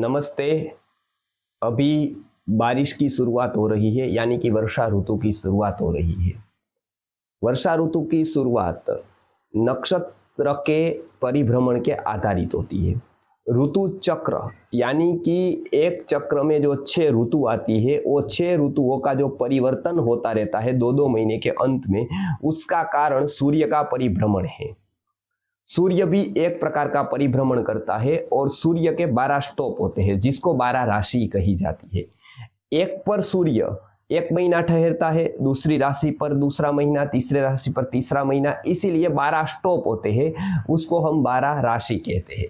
नमस्ते। अभी बारिश की शुरुआत हो रही है, यानी कि वर्षा ऋतु की शुरुआत हो रही है। वर्षा ऋतु की शुरुआत नक्षत्र के परिभ्रमण के आधारित होती है। ऋतु चक्र यानी कि एक चक्र में जो 6 ऋतु आती है, वो 6 ऋतुओं का जो परिवर्तन होता रहता है 2-2 महीने के अंत में, उसका कारण सूर्य का परिभ्रमण है। सूर्य भी एक प्रकार का परिभ्रमण करता है और सूर्य के 12 स्टॉप होते हैं, जिसको 12 राशि कही जाती है। एक पर सूर्य 1 महीना ठहरता है, दूसरी राशि पर दूसरा महीना, तीसरे राशि पर तीसरा महीना, इसीलिए 12 स्टॉप होते हैं, उसको हम 12 राशि कहते हैं।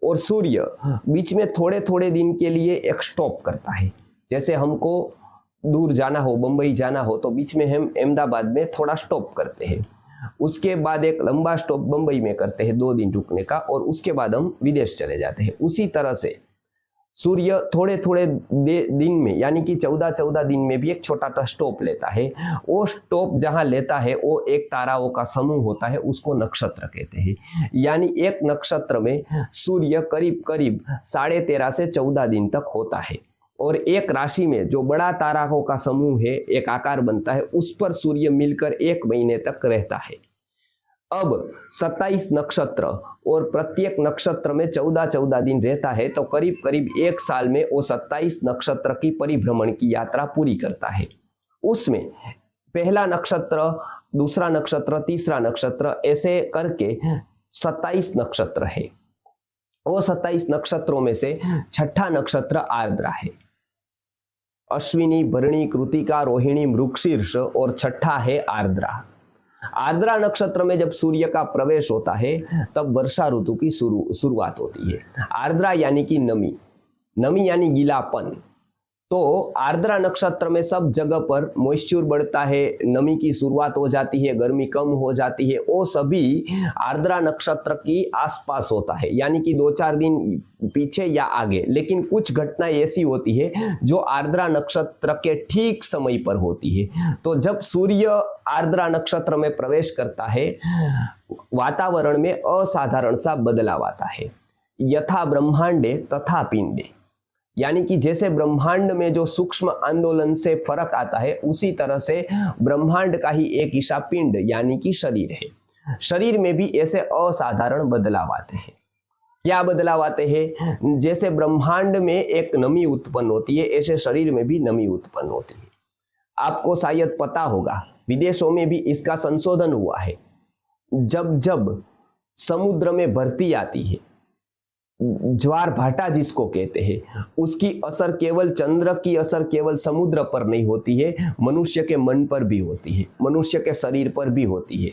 और सूर्य बीच में थोड़े थोड़े दिन के लिए एक स्टॉप करता है। जैसे हमको दूर जाना हो, बंबई जाना हो, तो बीच में हम अहमदाबाद में थोड़ा स्टॉप करते हैं, उसके बाद एक लंबा स्टॉप बंबई में करते हैं 2 दिन रुकने का, और उसके बाद हम विदेश चले जाते हैं। उसी तरह से सूर्य थोड़े थोड़े दिन में, यानी कि 14-14 दिन में भी एक छोटा सा स्टॉप लेता है। वो स्टॉप जहां लेता है वो एक ताराओं का समूह होता है, उसको नक्षत्र कहते हैं। यानी एक नक्षत्र में सूर्य करीब करीब 13.5 से 14 दिन तक होता है, और एक राशि में जो बड़ा ताराओं का समूह है, एक आकार बनता है, उस पर सूर्य मिलकर 1 महीने तक रहता है। अब 27 नक्षत्र और प्रत्येक नक्षत्र में 14-14 दिन रहता है, तो करीब करीब 1 साल में वो 27 नक्षत्र की परिभ्रमण की यात्रा पूरी करता है। उसमें पहला नक्षत्र, दूसरा नक्षत्र, तीसरा नक्षत्र, ऐसे करके 27 नक्षत्र है। वो 27 नक्षत्रों में से छठा नक्षत्र आर्द्रा है। अश्विनी, भरणी, कृतिका, रोहिणी, मृगशीर्ष और छठा है आर्द्रा। आर्द्रा नक्षत्र में जब सूर्य का प्रवेश होता है तब वर्षा ऋतु की शुरुआत होती है। आर्द्रा यानी कि नमी, नमी यानी गीलापन। तो आर्द्रा नक्षत्र में सब जगह पर मॉइस्चर बढ़ता है, नमी की शुरुआत हो जाती है, गर्मी कम हो जाती है। वो सभी आर्द्रा नक्षत्र की आसपास होता है, यानी कि 2-4 दिन पीछे या आगे। लेकिन कुछ घटनाएं ऐसी होती है जो आर्द्रा नक्षत्र के ठीक समय पर होती है। तो जब सूर्य आर्द्रा नक्षत्र में प्रवेश करता है, वातावरण में असाधारण सा बदलाव आता है। यथा ब्रह्मांडे तथा पिंडे, यानी कि जैसे ब्रह्मांड में जो सूक्ष्म आंदोलन से फर्क आता है, उसी तरह से ब्रह्मांड का ही एक हिस्सा पिंड यानी कि शरीर है। शरीर में भी ऐसे असाधारण बदलाव आते हैं। क्या बदलाव आते हैं? जैसे ब्रह्मांड में एक नमी उत्पन्न होती है, ऐसे शरीर में भी नमी उत्पन्न होती है। आपको शायद पता होगा, विदेशों में भी इसका संशोधन हुआ है। जब जब समुद्र में भरती आती है, ज्वार भाटा जिसको कहते हैं, उसकी असर केवल चंद्र की असर केवल समुद्र पर नहीं होती है, मनुष्य के मन पर भी होती है, मनुष्य के शरीर पर भी होती है।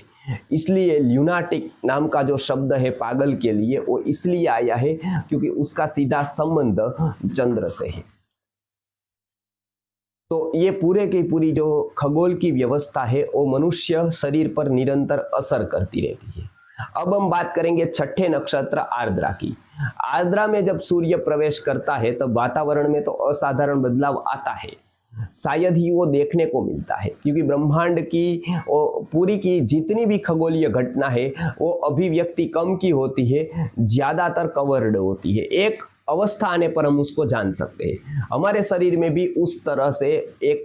इसलिए ल्यूनाटिक नाम का जो शब्द है पागल के लिए, वो इसलिए आया है क्योंकि उसका सीधा संबंध चंद्र से है। तो ये पूरे की पूरी जो खगोल की व्यवस्था है, वो मनुष्य शरीर पर निरंतर असर करती रहती है। अब हम बात करेंगे छठे नक्षत्र आर्द्रा की। आर्द्रा में जब सूर्य प्रवेश करता है तब वातावरण में तो असाधारण बदलाव आता है, शायद ही वो देखने को मिलता है, क्योंकि ब्रह्मांड की पूरी की जितनी भी खगोलीय घटना है वो अभिव्यक्ति कम की होती है, ज्यादातर कवर्ड होती है। एक अवस्था आने पर हम उसको जान सकते हैं। हमारे शरीर में भी उस तरह से एक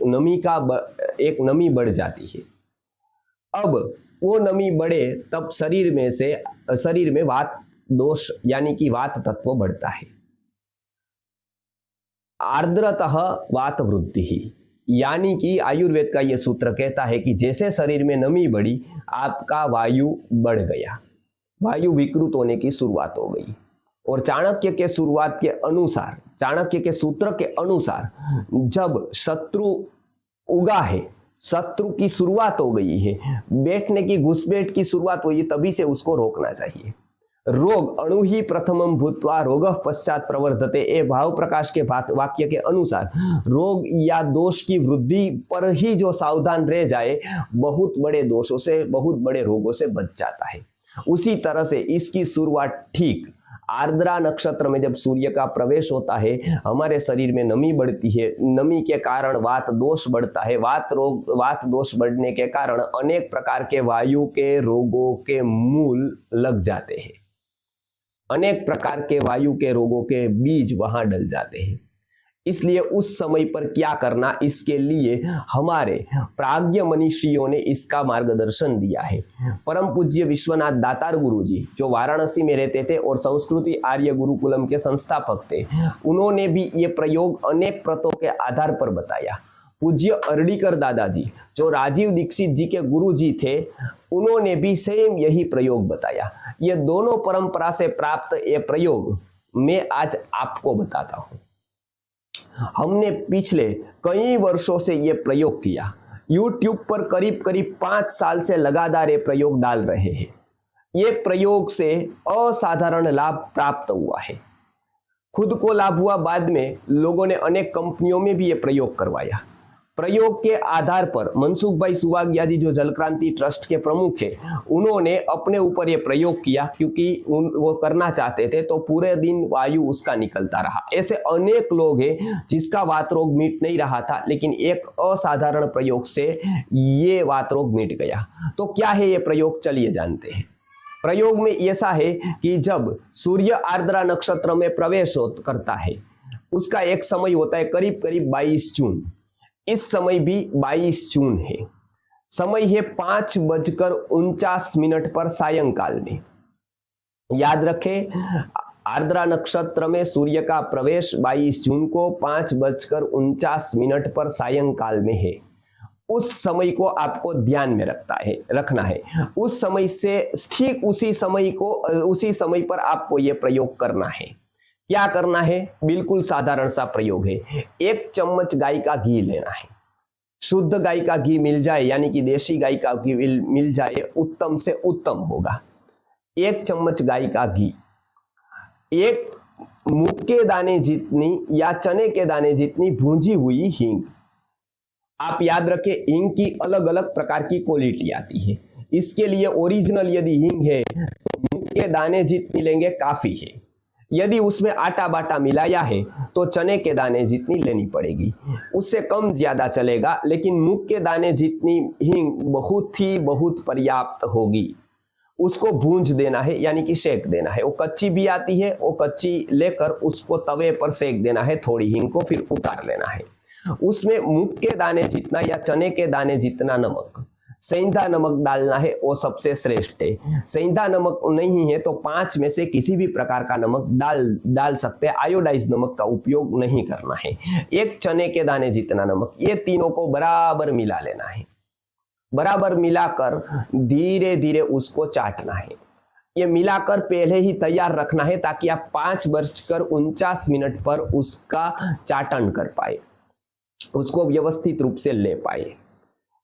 नमी बढ़ जाती है। अब वो नमी बढ़े तब शरीर में वात दोष यानी कि वात तत्व बढ़ता है। आर्द्रतः वात वृद्धि ही, यानी कि आयुर्वेद का यह सूत्र कहता है कि जैसे शरीर में नमी बढ़ी, आपका वायु बढ़ गया, वायु विकृत होने की शुरुआत हो गई। और चाणक्य के चाणक्य के सूत्र के अनुसार जब शत्रु उगा है, शत्रु की शुरुआत हो गई है, बैठने की घुसपैठ की शुरुआत हुई, तभी से उसको रोकना चाहिए। रोग अणु ही प्रथमम भूत्वा रोगः पश्चात प्रवर्धते, ए भाव प्रकाश के वाक्य के अनुसार रोग या दोष की वृद्धि पर ही जो सावधान रह जाए, बहुत बड़े दोषों से, बहुत बड़े रोगों से बच जाता है। उसी तरह से इसकी शुरुआत ठीक आर्द्रा नक्षत्र में जब सूर्य का प्रवेश होता है, हमारे शरीर में नमी बढ़ती है, नमी के कारण वात दोष बढ़ता है, वात दोष बढ़ने के कारण अनेक प्रकार के वायु के रोगों के मूल लग जाते हैं। अनेक प्रकार के वायु के रोगों के बीज वहां डल जाते हैं। इसलिए उस समय पर क्या करना, इसके लिए हमारे प्राज्ञ मनीषियों ने इसका मार्गदर्शन दिया है। परम पूज्य विश्वनाथ दातार गुरु जी जो वाराणसी में रहते थे और संस्कृति आर्य गुरुकुलम के संस्थापक थे, उन्होंने भी ये प्रयोग अनेक प्रतों के आधार पर बताया। पूज्य अर्डीकर दादाजी जो राजीव दीक्षित जी के गुरु जी थे, उन्होंने भी सेम यही प्रयोग बताया। ये दोनों परंपरा से प्राप्त ये प्रयोग मैं आज आपको बताता हूँ। हमने पिछले कई वर्षों से ये प्रयोग किया। YouTube पर करीब करीब 5 साल से लगातार ये प्रयोग डाल रहे हैं। ये प्रयोग से असाधारण लाभ प्राप्त हुआ है। खुद को लाभ हुआ, बाद में लोगों ने अनेक कंपनियों में भी ये प्रयोग करवाया। प्रयोग के आधार पर मनसुख भाई सुवाग्या जी जो जल क्रांति ट्रस्ट के प्रमुख है, उन्होंने अपने ऊपर ये प्रयोग किया क्योंकि वो करना चाहते थे, तो पूरे दिन वायु उसका निकलता रहा। ऐसे अनेक लोग हैं जिसका वात रोग मिट नहीं रहा था, लेकिन एक असाधारण प्रयोग से ये वात रोग मिट गया। तो क्या है ये प्रयोग, चलिए जानते हैं। प्रयोग में ऐसा है कि जब सूर्य आर्द्रा नक्षत्र में प्रवेश करता है, उसका एक समय होता है करीब करीब 22 जून। इस समय भी 22 जून है। समय है 5:49 पर सायंकाल में। याद रखें, आर्द्रा नक्षत्र में सूर्य का प्रवेश 22 जून को 5:49 पर सायंकाल में है। उस समय को आपको ध्यान में रखना है। उस समय से ठीक उसी समय पर आपको यह प्रयोग करना है। क्या करना है, बिल्कुल साधारण सा प्रयोग है। 1 चम्मच गाय का घी लेना है। शुद्ध गाय का घी मिल जाए, यानी कि देशी गाय का घी मिल जाए, उत्तम से उत्तम होगा। 1 चम्मच गाय का घी, 1 मूंग के दाने जितनी या चने के दाने जितनी भूंजी हुई हींग। आप याद रखें, हींग की अलग अलग प्रकार की क्वालिटी आती है। इसके लिए ओरिजिनल यदि हींग है तो मूंग के दाने जितनी लेंगे काफी है। यदि उसमें आटा बाटा मिलाया है तो चने के दाने जितनी लेनी पड़ेगी, उससे कम ज्यादा चलेगा, लेकिन मूंग के दाने जितनी हींग बहुत पर्याप्त होगी। उसको भूंज देना है, यानी कि सेक देना है। वो कच्ची भी आती है, वो कच्ची लेकर उसको तवे पर सेक देना है, थोड़ी हींग को फिर उतार लेना है। उसमें मूंग के दाने जितना या चने के दाने जितना नमक, सेंधा नमक डालना है, वो सबसे श्रेष्ठ है। सेंधा नमक नहीं है तो 5 में से किसी भी प्रकार का नमक डाल सकते हैं। आयोडाइज नमक का उपयोग नहीं करना है। 1 चने के दाने जितना नमक, ये तीनों को बराबर मिला लेना है। बराबर मिलाकर धीरे धीरे उसको चाटना है। ये मिलाकर पहले ही तैयार रखना है ताकि आप 5:49 पर उसका चाटन कर पाए, उसको व्यवस्थित रूप से ले पाए।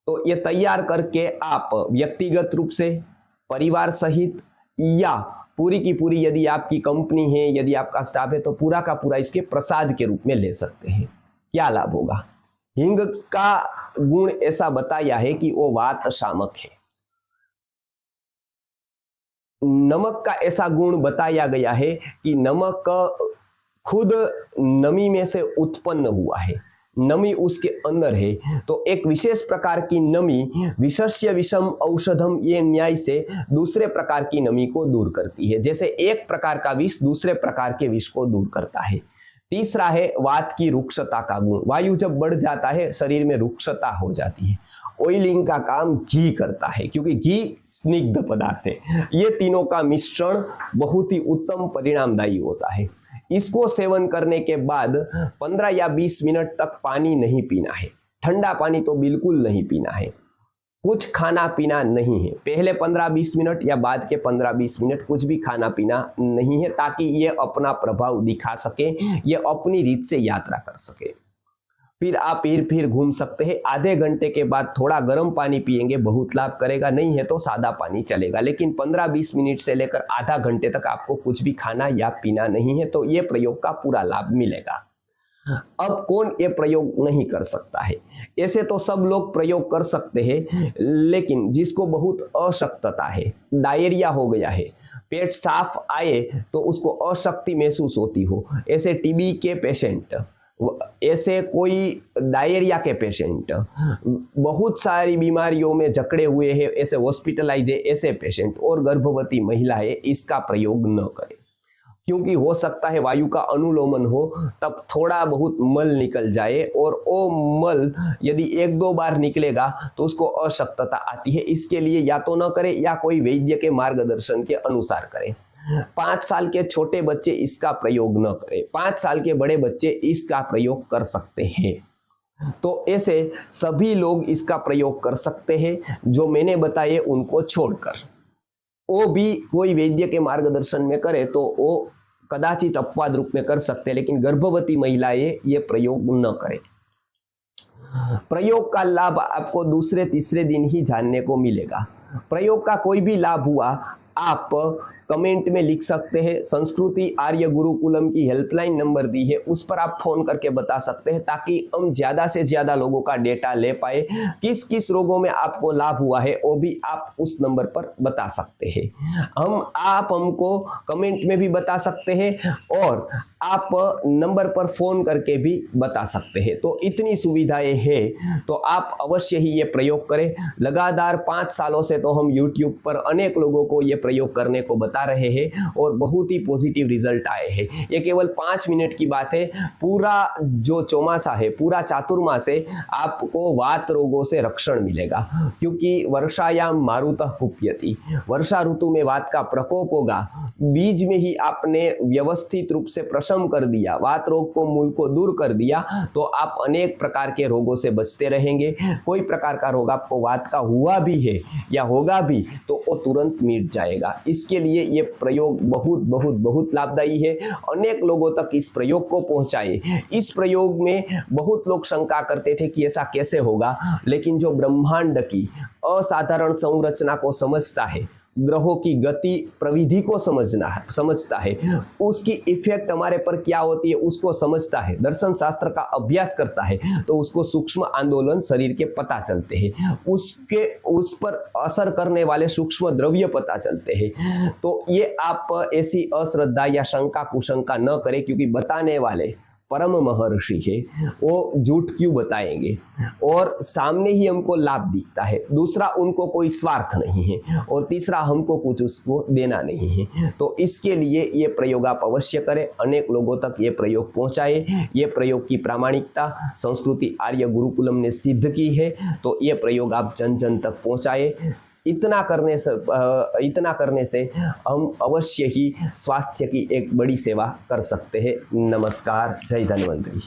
तो ये तैयार करके आप व्यक्तिगत रूप से, परिवार सहित, या पूरी की पूरी यदि आपकी कंपनी है, यदि आपका स्टाफ है, तो पूरा का पूरा इसके प्रसाद के रूप में ले सकते हैं। क्या लाभ होगा? हींग का गुण ऐसा बताया है कि वो वात शामक है। नमक का ऐसा गुण बताया गया है कि नमक खुद नमी में से उत्पन्न हुआ है, नमी उसके अंदर है। तो एक विशेष प्रकार की नमी विषस्य विषम औषधम, ये न्याय से दूसरे प्रकार की नमी को दूर करती है। जैसे एक प्रकार का विष दूसरे प्रकार के विष को दूर करता है। तीसरा है वात की रुक्षता का गुण। वायु जब बढ़ जाता है शरीर में रुक्षता हो जाती है। ऑयलिंग का काम घी करता है, क्योंकि घी स्निग्ध पदार्थ है। ये तीनों का मिश्रण बहुत ही उत्तम परिणामदायी होता है। इसको सेवन करने के बाद 15 या 20 मिनट तक पानी नहीं पीना है। ठंडा पानी तो बिल्कुल नहीं पीना है। कुछ खाना पीना नहीं है। पहले 15-20 मिनट या बाद के 15-20 मिनट कुछ भी खाना पीना नहीं है, ताकि ये अपना प्रभाव दिखा सके, ये अपनी रीत से यात्रा कर सके। फिर आप फिर घूम सकते हैं। आधे घंटे के बाद थोड़ा गर्म पानी पिएंगे, बहुत लाभ करेगा। नहीं है तो सादा पानी चलेगा, लेकिन 15-20 मिनट से लेकर आधा घंटे तक आपको कुछ भी खाना या पीना नहीं है, तो ये प्रयोग का पूरा लाभ मिलेगा। अब कौन ये प्रयोग नहीं कर सकता है? ऐसे तो सब लोग प्रयोग कर सकते हैं, लेकिन जिसको बहुत अशक्तता है, डायरिया हो गया है, पेट साफ आए तो उसको अशक्ति महसूस होती हो, ऐसे टीबी के पेशेंट, ऐसे कोई डायरिया के पेशेंट, बहुत सारी बीमारियों में जकड़े हुए हैं, ऐसे हॉस्पिटलाइज है, ऐसे पेशेंट और गर्भवती महिलाएं इसका प्रयोग न करें। क्योंकि हो सकता है वायु का अनुलोमन हो तब थोड़ा बहुत मल निकल जाए, और वो मल यदि 1-2 बार निकलेगा तो उसको अशक्तता आती है। इसके लिए या तो न करें या कोई वैद्य के मार्गदर्शन के अनुसार करें। 5 साल के छोटे बच्चे इसका प्रयोग न करें, 5 साल के बड़े बच्चे इसका प्रयोग कर सकते हैं। तो ऐसे सभी लोग इसका प्रयोग कर सकते हैं, जो मैंने बताए उनको छोड़कर। वो भी कोई वैद्य के मार्गदर्शन में करे तो वो कदाचित अपवाद रूप में कर सकते हैं, लेकिन गर्भवती महिलाएं ये प्रयोग न करें। प्रयोग का लाभ आपको दूसरे तीसरे दिन ही जानने को मिलेगा। प्रयोग का कोई भी लाभ हुआ आप कमेंट में लिख सकते हैं। संस्कृति आर्य गुरुकुलम की हेल्पलाइन नंबर दी है, उस पर आप फोन करके बता सकते हैं, ताकि हम ज्यादा से ज्यादा लोगों का डेटा ले पाए। किस किस रोगों में आपको लाभ हुआ है वो भी आप उस नंबर पर बता सकते हैं। आप हमको कमेंट में भी बता सकते हैं और आप नंबर पर फोन करके भी बता सकते हैं। तो इतनी सुविधाएं हैं, तो आप अवश्य ही ये प्रयोग करें। लगातार 5 सालों से तो हम YouTube पर अनेक लोगों को ये प्रयोग करने को बता रहे हैं और बहुत ही पॉजिटिव रिजल्ट आए हैं। ये केवल 5 मिनट की बात है। पूरा जो चौमासा है, पूरा चातुर्मास है, आपको वात रोगों से रक्षण मिलेगा, क्योंकि वर्षायाम मारुतः कुप्यति, वर्षा ऋतु में वात का प्रकोप होगा। बीज में ही आपने व्यवस्थित रूप से प्रशम कर दिया, वात रोग को मूल को दूर कर दिया, तो आप अनेक प्रकार के रोगों से बचते रहेंगे। कोई प्रकार का रोग आपको वात का हुआ भी है या होगा भी तो वो तुरंत मिट जाएगा। इसके लिए ये प्रयोग बहुत बहुत बहुत लाभदायी है। अनेक लोगों तक इस प्रयोग को पहुंचाए। इस प्रयोग में बहुत लोग शंका करते थे कि ऐसा कैसे होगा, लेकिन जो ब्रह्मांड की असाधारण संरचना को समझता है, ग्रहों की गति प्रविधि को समझता है, उसकी इफेक्ट हमारे पर क्या होती है उसको समझता है, दर्शन शास्त्र का अभ्यास करता है, तो उसको सूक्ष्म आंदोलन शरीर के पता चलते हैं, उस पर असर करने वाले सूक्ष्म द्रव्य पता चलते हैं। तो ये आप ऐसी अश्रद्धा या शंका कुशंका न करें, क्योंकि बताने वाले परम महर्षि है, वो झूठ क्यों बताएंगे। और सामने ही हमको लाभ दिखता है, दूसरा उनको कोई स्वार्थ नहीं है, और तीसरा हमको कुछ उसको देना नहीं है। तो इसके लिए ये प्रयोग आप अवश्य करें, अनेक लोगों तक ये प्रयोग पहुंचाए। ये प्रयोग की प्रामाणिकता संस्कृति आर्य गुरुकुलम ने सिद्ध की है, तो ये प्रयोग आप जन जन तक पहुंचाए। इतना करने से हम अवश्य ही स्वास्थ्य की एक बड़ी सेवा कर सकते हैं। नमस्कार, जय धन्वंतरी।